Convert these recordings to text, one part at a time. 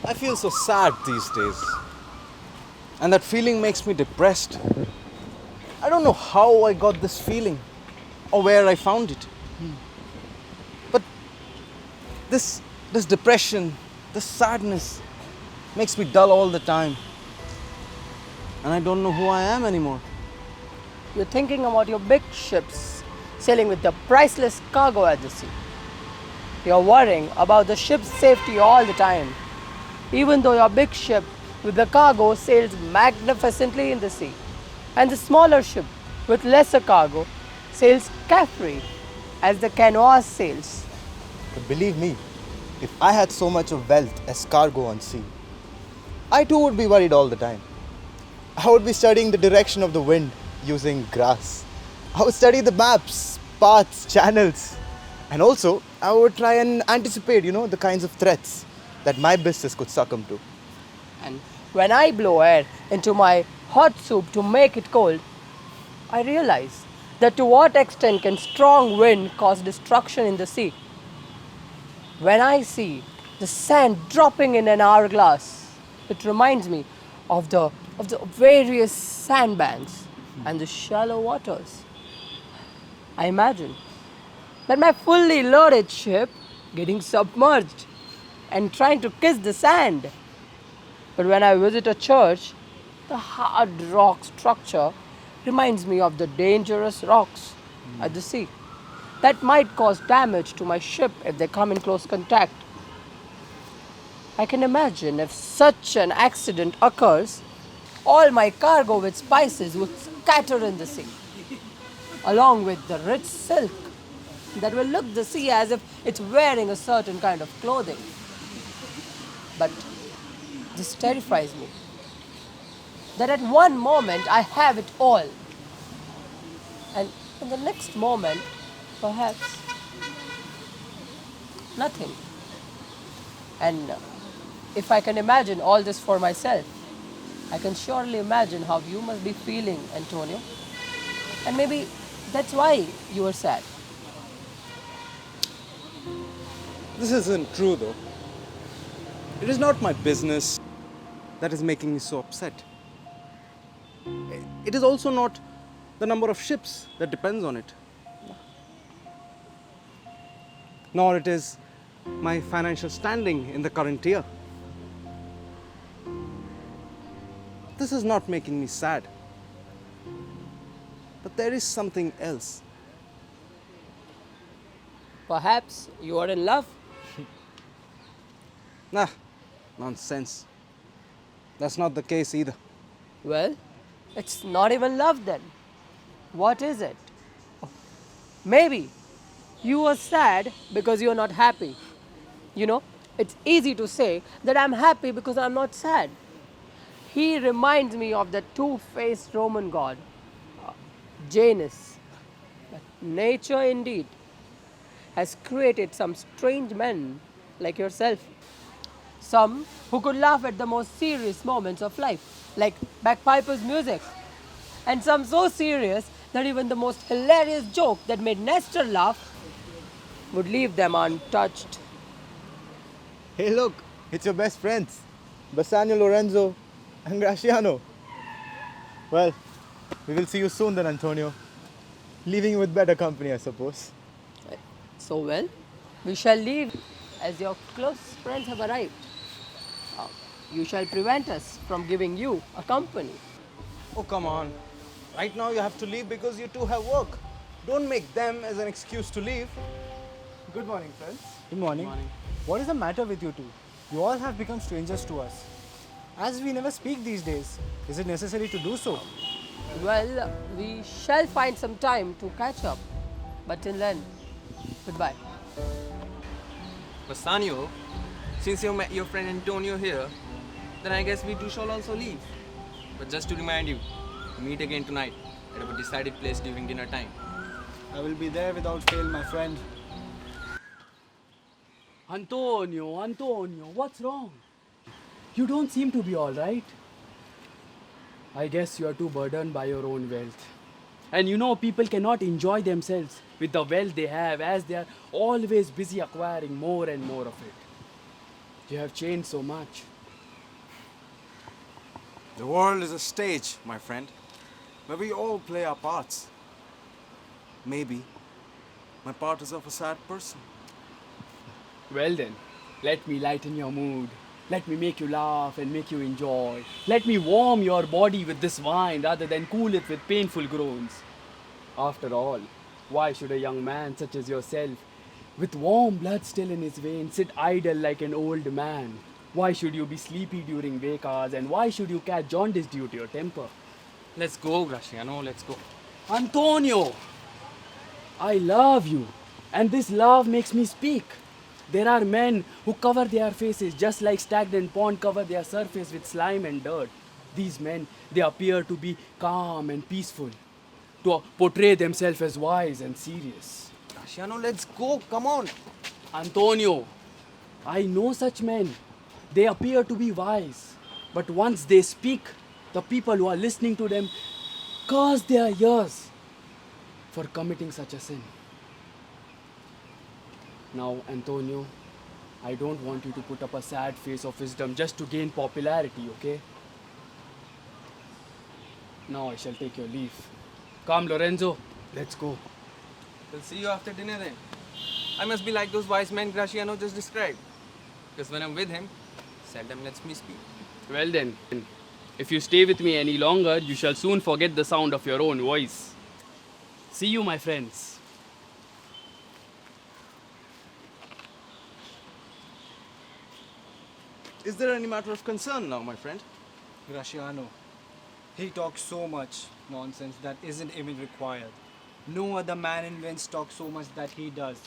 I feel so sad these days. And that feeling makes me depressed. I don't know how I got this feeling or where I found it. But this this depression, this sadness makes me dull all the time. And I don't know who I am anymore. You're thinking about your big ships sailing with the priceless cargo at the sea. You're worrying about the ship's safety all the time, even though your big ship with the cargo sails magnificently in the sea, and the smaller ship with lesser cargo sails carefree as the canvas sails. But believe me, if I had so much of wealth as cargo on sea, I too would be worried all the time. I would be studying the direction of the wind using grass. I would study the maps, paths, channels. And also, I would try and anticipate, the kinds of threats that my business could succumb to. And when I blow air into my hot soup to make it cold, I realize that to what extent can strong wind cause destruction in the sea. When I see the sand dropping in an hourglass, it reminds me of the various sandbanks and the shallow waters. I imagine that my fully loaded ship getting submerged and trying to kiss the sand. But when I visit a church, the hard rock structure reminds me of the dangerous rocks at the sea that might cause damage to my ship if they come in close contact. I can imagine if such an accident occurs, all my cargo with spices would scatter in the sea, along with the rich silk that will look the sea as if it's wearing a certain kind of clothing. But this terrifies me. That at one moment I have it all, and in the next moment, perhaps nothing. And if I can imagine all this for myself, I can surely imagine how you must be feeling, Antonio. And maybe that's why you are sad. This isn't true though. It is not my business that is making me so upset. It is also not the number of ships that depends on it. Nor it is my financial standing in the current year. This is not making me sad. But there is something else. Perhaps you are in love. Nah, nonsense. That's not the case either. Well, it's not even love then. What is it? Maybe you are sad because you are not happy. It's easy to say that I'm happy because I'm not sad. He reminds me of the two-faced Roman god, Janus. But nature indeed has created some strange men like yourself. Some who could laugh at the most serious moments of life, like bagpipers' music. And some so serious that even the most hilarious joke that made Nestor laugh would leave them untouched. Hey look, it's your best friends, Bassanio, Lorenzo and Graciano. Well, we will see you soon then, Antonio. Leaving you with better company, I suppose. So well, we shall leave as your close friends have arrived. You shall prevent us from giving you a company. Oh, come on. Right now you have to leave because you two have work. Don't make them as an excuse to leave. Good morning, friends. Good morning. What is the matter with you two? You all have become strangers to us. As we never speak these days, is it necessary to do so? Well, we shall find some time to catch up. But till then, goodbye. Bassanio, since you met your friend Antonio here, then I guess we too shall also leave. But just to remind you, we meet again tonight at our decided place during dinner time. I will be there without fail, my friend. Antonio, what's wrong? You don't seem to be all right. I guess you are too burdened by your own wealth. And people cannot enjoy themselves with the wealth they have as they are always busy acquiring more and more of it. You have changed so much. The world is a stage, my friend, where we all play our parts. Maybe my part is of a sad person. Well then, let me lighten your mood. Let me make you laugh and make you enjoy. Let me warm your body with this wine rather than cool it with painful groans. After all, why should a young man such as yourself, with warm blood still in his veins, sit idle like an old man? Why should you be sleepy during wake hours, and why should you catch jaundice due to your temper? Let's go, Graciano, let's go. Antonio! I love you, and this love makes me speak. There are men who cover their faces just like stagnant pond cover their surface with slime and dirt. These men, they appear to be calm and peaceful, to portray themselves as wise and serious. Graciano, let's go, come on. Antonio, I know such men. They appear to be wise, but once they speak, the people who are listening to them curse their ears for committing such a sin. Now, Antonio, I don't want you to put up a sad face of wisdom just to gain popularity, okay? Now I shall take your leave. Come, Lorenzo, let's go. We'll see you after dinner then. I must be like those wise men Graciano just described. Because when I'm with him, seldom lets me speak. Well then, if you stay with me any longer, you shall soon forget the sound of your own voice. See you, my friends. Is there any matter of concern now, my friend? Graciano, he talks so much nonsense that isn't even required. No other man in Venice talks so much that he does.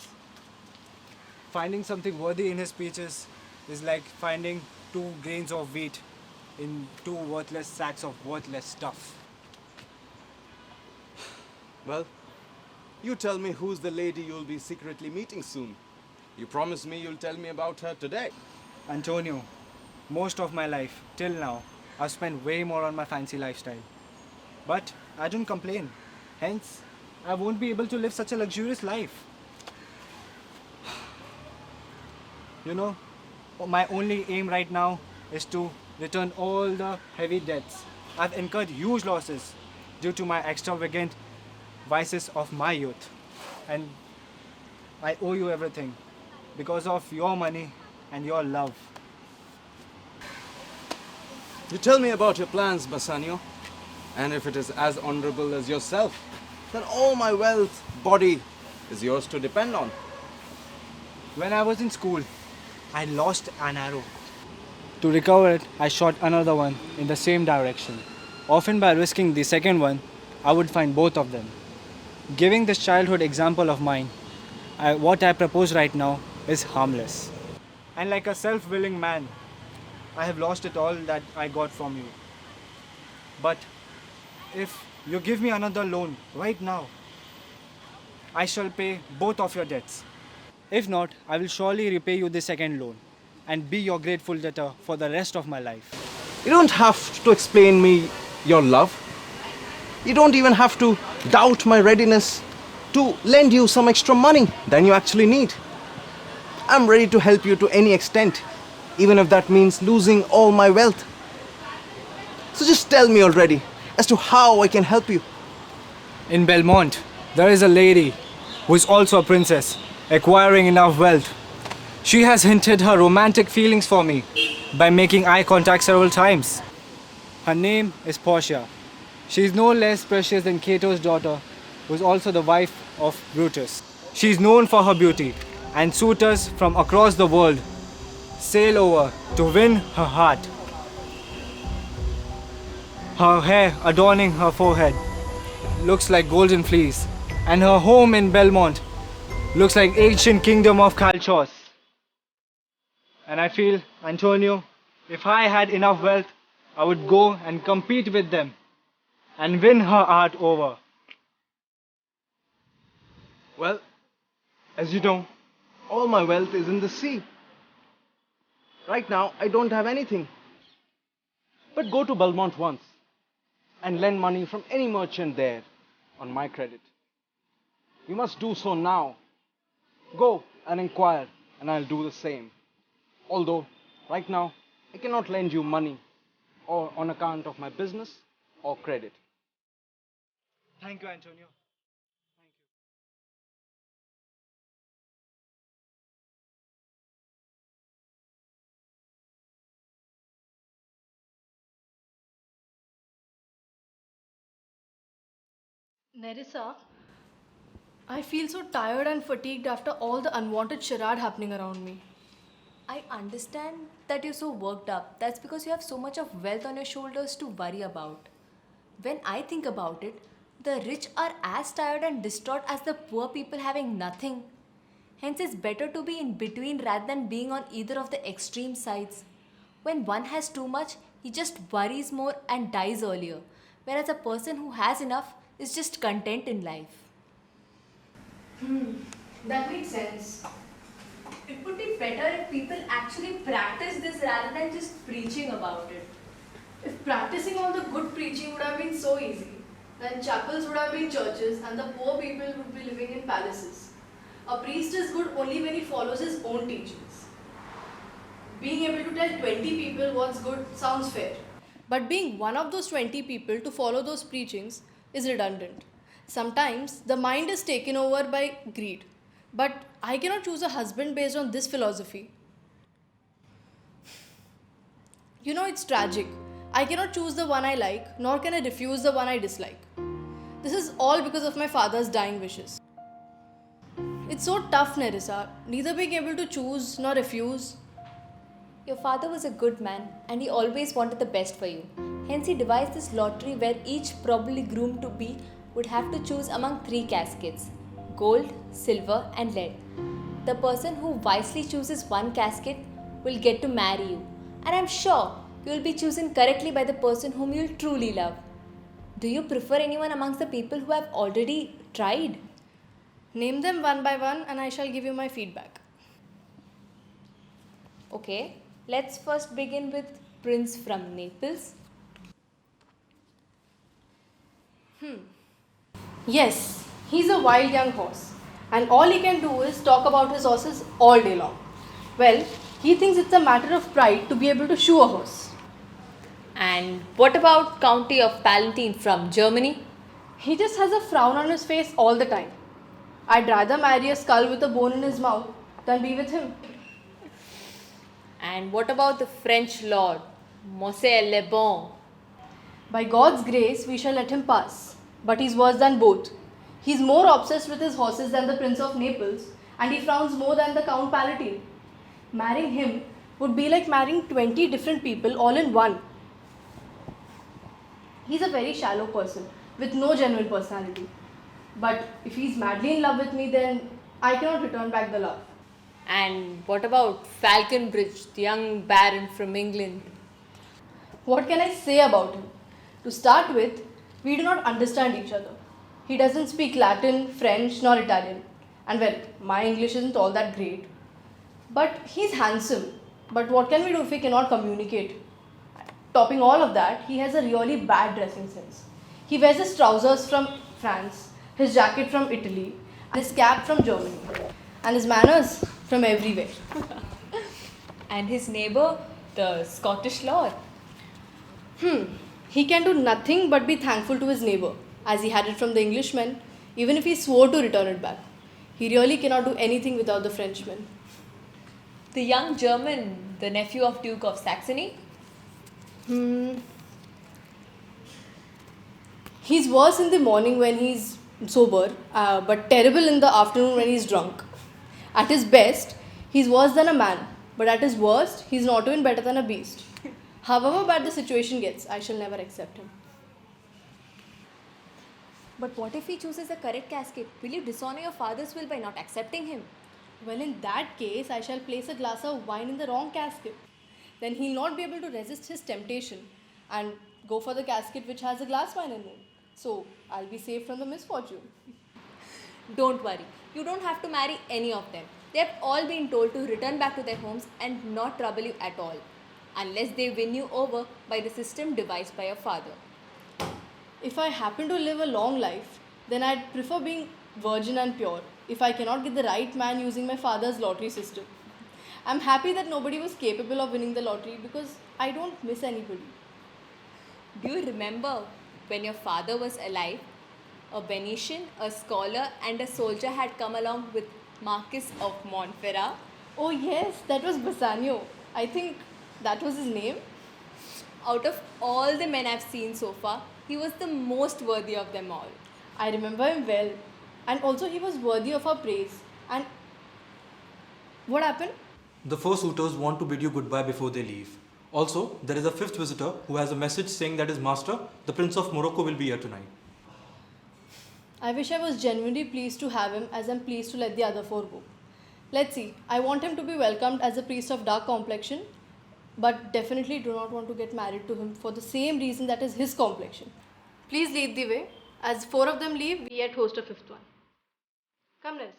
Finding something worthy in his speeches is like finding 2 grains of wheat in 2 worthless sacks of worthless stuff. Well, you tell me who's the lady you'll be secretly meeting soon. You promised me you'll tell me about her today. Antonio, most of my life, till now, I've spent way more on my fancy lifestyle. But I don't complain. Hence, I won't be able to live such a luxurious life. You know, my only aim right now is to return all the heavy debts. I've incurred huge losses due to my extravagant vices of my youth. And I owe you everything because of your money and your love. You tell me about your plans, Bassanio. And if it is as honorable as yourself, then all my wealth, body, is yours to depend on. When I was in school, I lost an arrow. To recover it, I shot another one in the same direction. Often by risking the second one, I would find both of them. Giving this childhood example of mine, what I propose right now is harmless. And like a self-willing man, I have lost it all that I got from you. But if you give me another loan right now, I shall pay both of your debts. If not, I will surely repay you the second loan and be your grateful debtor for the rest of my life. You don't have to explain me your love. You don't even have to doubt my readiness to lend you some extra money than you actually need. I'm ready to help you to any extent, even if that means losing all my wealth. So just tell me already as to how I can help you. In Belmont, there is a lady who is also a princess, acquiring enough wealth. She has hinted her romantic feelings for me by making eye contact several times. Her name is Portia. She is no less precious than Cato's daughter, who is also the wife of Brutus. She is known for her beauty, and suitors from across the world sail over to win her heart. Her hair adorning her forehead looks like golden fleece, and her home in Belmont looks like ancient kingdom of Calchos. And I feel, Antonio, if I had enough wealth, I would go and compete with them and win her heart over. Well, as you know, all my wealth is in the sea. Right now, I don't have anything. But go to Belmont once and lend money from any merchant there on my credit. You must do so now. Go and inquire, and I'll do the same. Although Right now, I cannot lend you money or on account of my business or credit. Thank you, Antonio. Nerissa, I feel so tired and fatigued after all the unwanted charade happening around me. I understand that you're so worked up. That's because you have so much of wealth on your shoulders to worry about. When I think about it, the rich are as tired and distraught as the poor people having nothing. Hence, it's better to be in between rather than being on either of the extreme sides. When one has too much, he just worries more and dies earlier, whereas a person who has enough is just content in life. That makes sense. It would be better if people actually practice this rather than just preaching about it. If practicing all the good preaching would have been so easy, then chapels would have been churches and the poor people would be living in palaces. A priest is good only when he follows his own teachings. Being able to tell 20 people what's good sounds fair. But being one of those 20 people to follow those preachings is redundant. Sometimes the mind is taken over by greed. But I cannot choose a husband based on this philosophy. You know, it's tragic. I cannot choose the one I like, nor can I refuse the one I dislike. This is all because of my father's dying wishes. It's so tough, Nerissa, neither being able to choose nor refuse. Your father was a good man and he always wanted the best for you. Hence, he devised this lottery where each probably groomed to be would have to choose among three caskets: gold, silver, and lead. The person who wisely chooses one casket will get to marry you, and I'm sure you will be chosen correctly by the person whom you'll truly love. Do you prefer anyone amongst the people who have already tried? Name them one by one and I shall give you my feedback. Okay, let's first begin with Prince from Naples. Yes, he's a wild young horse, and all he can do is talk about his horses all day long. Well, he thinks it's a matter of pride to be able to shoe a horse. And what about County of Palatine from Germany? He just has a frown on his face all the time. I'd rather marry a skull with a bone in his mouth than be with him. And what about the French lord, Monsieur Le Bon? By God's grace, we shall let him pass. But he's worse than both. He's more obsessed with his horses than the Prince of Naples, and he frowns more than the Count Palatine. Marrying him would be like marrying 20 different people all in one. He's a very shallow person with no genuine personality. But if he's madly in love with me, then I cannot return back the love. And what about Falconbridge, the young baron from England? What can I say about him? To start with, we do not understand each other. He doesn't speak Latin, French, nor Italian. And well, my English isn't all that great. But he's handsome. But what can we do if we cannot communicate? Topping all of that, he has a really bad dressing sense. He wears his trousers from France, his jacket from Italy, and his cap from Germany, and his manners from everywhere. And his neighbor, the Scottish lord? He can do nothing but be thankful to his neighbor, as he had it from the Englishman, even if he swore to return it back. He really cannot do anything without the Frenchman. The young German, the nephew of Duke of Saxony? He's worse in the morning when he's sober, but terrible in the afternoon when he's drunk. At his best, he's worse than a man, but at his worst, he's not even better than a beast. However bad the situation gets, I shall never accept him. But what if he chooses the correct casket? Will you dishonor your father's will by not accepting him? Well, in that case, I shall place a glass of wine in the wrong casket. Then he'll not be able to resist his temptation and go for the casket which has a glass wine in it. So, I'll be safe from the misfortune. Don't worry, you don't have to marry any of them. They have all been told to return back to their homes and not trouble you at all, unless they win you over by the system devised by your father. If I happen to live a long life, then I'd prefer being virgin and pure if I cannot get the right man using my father's lottery system. I'm happy that nobody was capable of winning the lottery because I don't miss anybody. Do you remember when your father was alive? A Venetian, a scholar, and a soldier had come along with Marquis of Montferrat. Oh, yes, that was Bassanio. I think that was his name. Out of all the men I've seen so far, he was the most worthy of them all. I remember him well. And also, he was worthy of our praise. And what happened? The four suitors want to bid you goodbye before they leave. Also, there is a fifth visitor who has a message saying that his master, the Prince of Morocco, will be here tonight. I wish I was genuinely pleased to have him as I'm pleased to let the other four go. Let's see. I want him to be welcomed as a priest of dark complexion, but definitely do not want to get married to him for the same reason that is his complexion. Please lead the way. As four of them leave, we yet host a fifth one. Come, Nelson.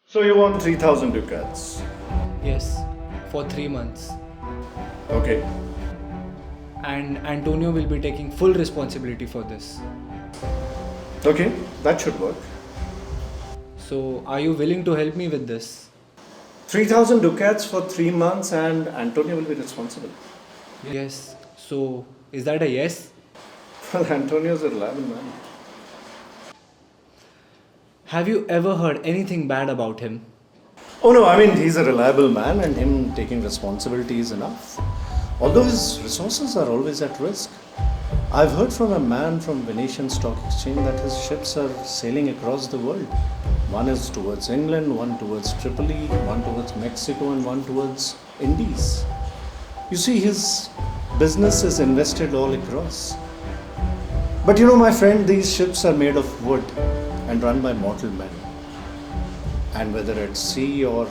So you want 3,000 ducats? Yes, for 3 months. Okay. And Antonio will be taking full responsibility for this. Okay, that should work. So, are you willing to help me with this? 3,000 ducats for 3 months and Antonio will be responsible. Yes. So, is that a yes? Well, Antonio's a reliable man. Have you ever heard anything bad about him? Oh no, I mean he's a reliable man and him taking responsibility is enough. Although his resources are always at risk. I've heard from a man from Venetian Stock Exchange that his ships are sailing across the world. One is towards England, one towards Tripoli, one towards Mexico and one towards Indies. You see, his business is invested all across. But you know, my friend, these ships are made of wood and run by mortal men. And whether it's sea or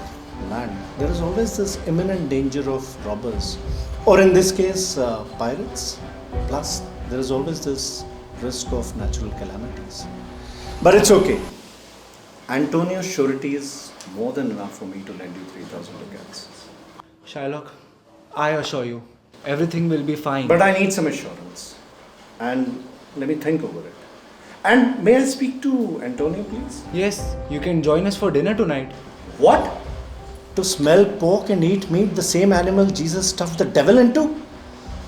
land, there is always this imminent danger of robbers, or in this case, pirates. Plus, there is always this risk of natural calamities. But it's okay. Antonio's surety is more than enough for me to lend you 3,000 ducats. Shylock, I assure you, everything will be fine. But I need some assurance. And let me think over it. And may I speak to Antonio, please? Yes, you can join us for dinner tonight. What? To smell pork and eat meat, the same animal Jesus stuffed the devil into?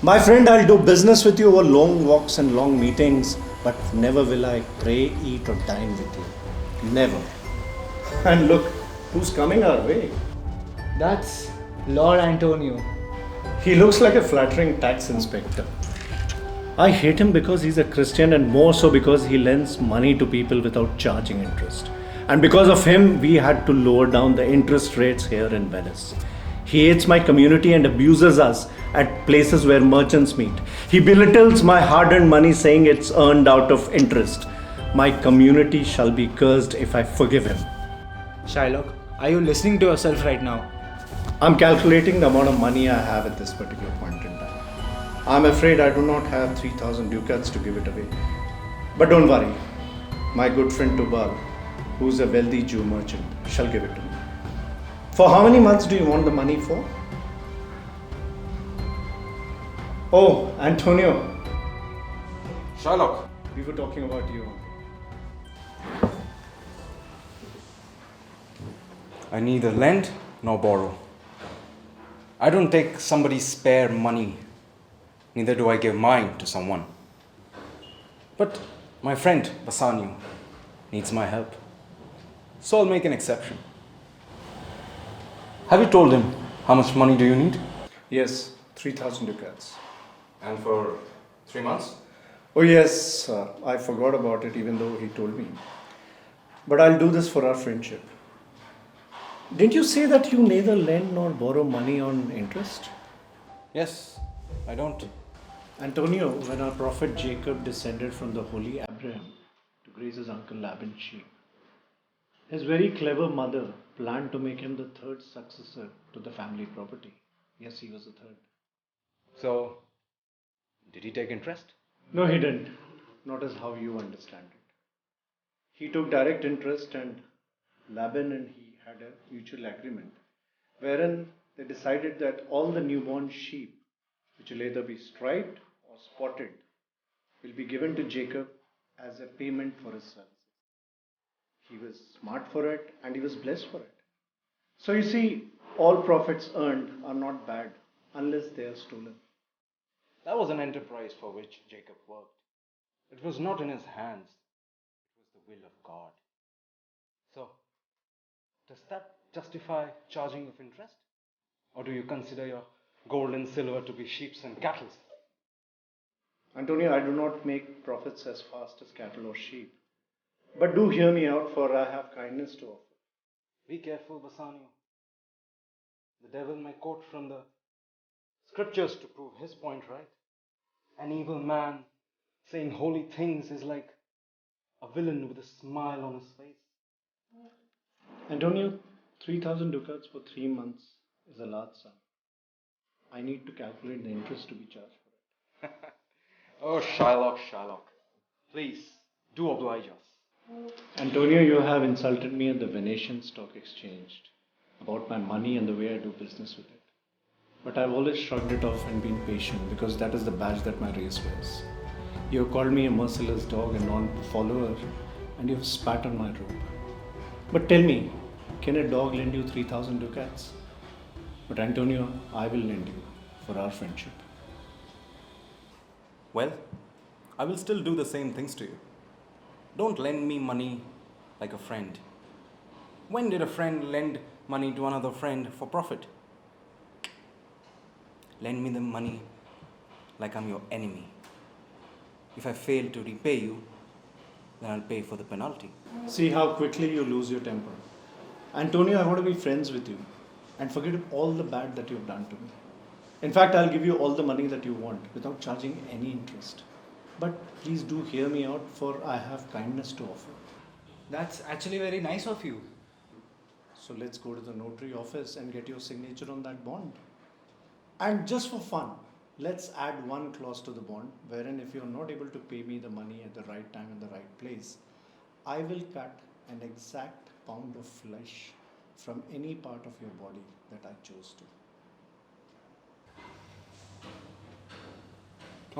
My friend, I'll do business with you over long walks and long meetings, but never will I pray, eat or dine with you. Never. And look, who's coming our way? That's Lord Antonio. He looks like a flattering tax inspector. I hate him because he's a Christian and more so because he lends money to people without charging interest. And because of him, we had to lower down the interest rates here in Venice. He hates my community and abuses us at places where merchants meet. He belittles my hard-earned money saying it's earned out of interest. My community shall be cursed if I forgive him. Shylock, are you listening to yourself right now? I'm calculating the amount of money I have at this particular point in time. I'm afraid I do not have 3,000 ducats to give it away. But don't worry, my good friend Tubal, who's a wealthy Jew merchant, shall give it to me. For how many months do you want the money for? Oh, Antonio. Shylock. We were talking about you. I neither lend nor borrow. I don't take somebody's spare money. Neither do I give mine to someone. But my friend Bassanio needs my help. So I'll make an exception. Have you told him how much money do you need? Yes, 3,000 ducats. And for 3 months? Oh yes, I forgot about it even though he told me. But I'll do this for our friendship. Didn't you say that you neither lend nor borrow money on interest? Yes, I don't. Antonio, when our prophet Jacob descended from the holy Abraham to graze his uncle Laban's sheep, his very clever mother planned to make him the third successor to the family property. Yes, he was the third. So, did he take interest? No, he didn't. Not as how you understand it. He took direct interest and Laban and he had a mutual agreement wherein they decided that all the newborn sheep, which will either be striped or spotted, will be given to Jacob as a payment for his services. He was smart for it and he was blessed for it. So you see, all profits earned are not bad unless they are stolen. That was an enterprise for which Jacob worked. It was not in his hands, it was the will of God. So, does that justify charging of interest? Or do you consider your gold and silver to be sheep and cattle? Antonio, I do not make profits as fast as cattle or sheep. But do hear me out, for I have kindness to offer. Be careful, Bassanio. The devil may quote from the scriptures to prove his point right. An evil man saying holy things is like a villain with a smile on his face. Antonio, 3,000 ducats for 3 months is a large sum. I need to calculate the interest to be charged for it. Oh, Shylock. Please, do oblige us. Antonio, you have insulted me at the Venetian Stock Exchange about my money and the way I do business with it. But I've always shrugged it off and been patient because that is the badge that my race wears. You have called me a merciless dog and non-follower, and you have spat on my robe. But tell me, can a dog lend you 3,000 ducats? But Antonio, I will lend you for our friendship. Well, I will still do the same things to you. Don't lend me money like a friend. When did a friend lend money to another friend for profit? Lend me the money like I'm your enemy. If I fail to repay you, then I'll pay for the penalty. See how quickly you lose your temper. Antonio, I want to be friends with you and forget all the bad that you've done to me. In fact, I'll give you all the money that you want without charging any interest. But please do hear me out, for I have kindness to offer. That's actually very nice of you. So let's go to the notary office and get your signature on that bond. And just for fun, let's add one clause to the bond wherein if you're not able to pay me the money at the right time and the right place, I will cut an exact pound of flesh from any part of your body that I chose to.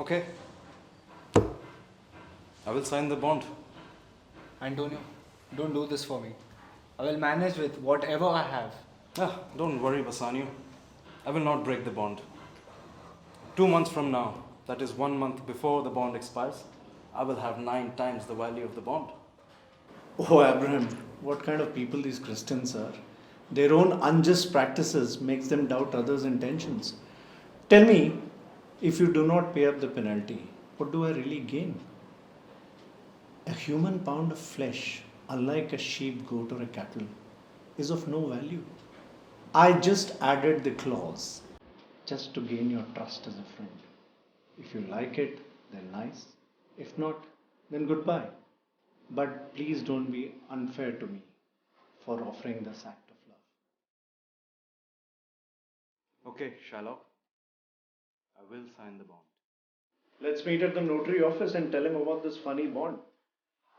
Okay. I will sign the bond. Antonio, don't do this for me. I will manage with whatever I have. Don't worry, Bassanio. I will not break the bond. 2 months from now, that is 1 month before the bond expires, I will have 9 times the value of the bond. Oh, Abraham, what kind of people these Christians are. Their own unjust practices makes them doubt others' intentions. Tell me, if you do not pay up the penalty, what do I really gain? A human pound of flesh, unlike a sheep, goat, or a cattle, is of no value. I just added the clause just to gain your trust as a friend. If you like it, then nice. If not, then goodbye. But please don't be unfair to me for offering this act of love. Okay, Shylock. I will sign the bond. Let's meet at the notary office and tell him about this funny bond.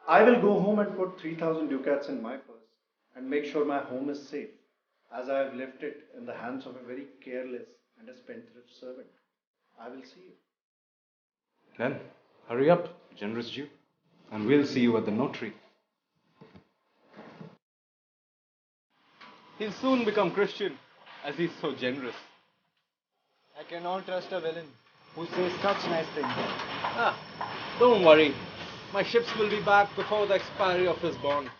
I will go home and put 3,000 ducats in my purse and make sure my home is safe, as I have left it in the hands of a very careless and a spendthrift servant. I will see you. Then, hurry up, generous Jew, and we'll see you at the notary. He'll soon become Christian, as he's so generous. I cannot trust a villain who says such nice things. Don't worry. My ships will be back before the expiry of his bond.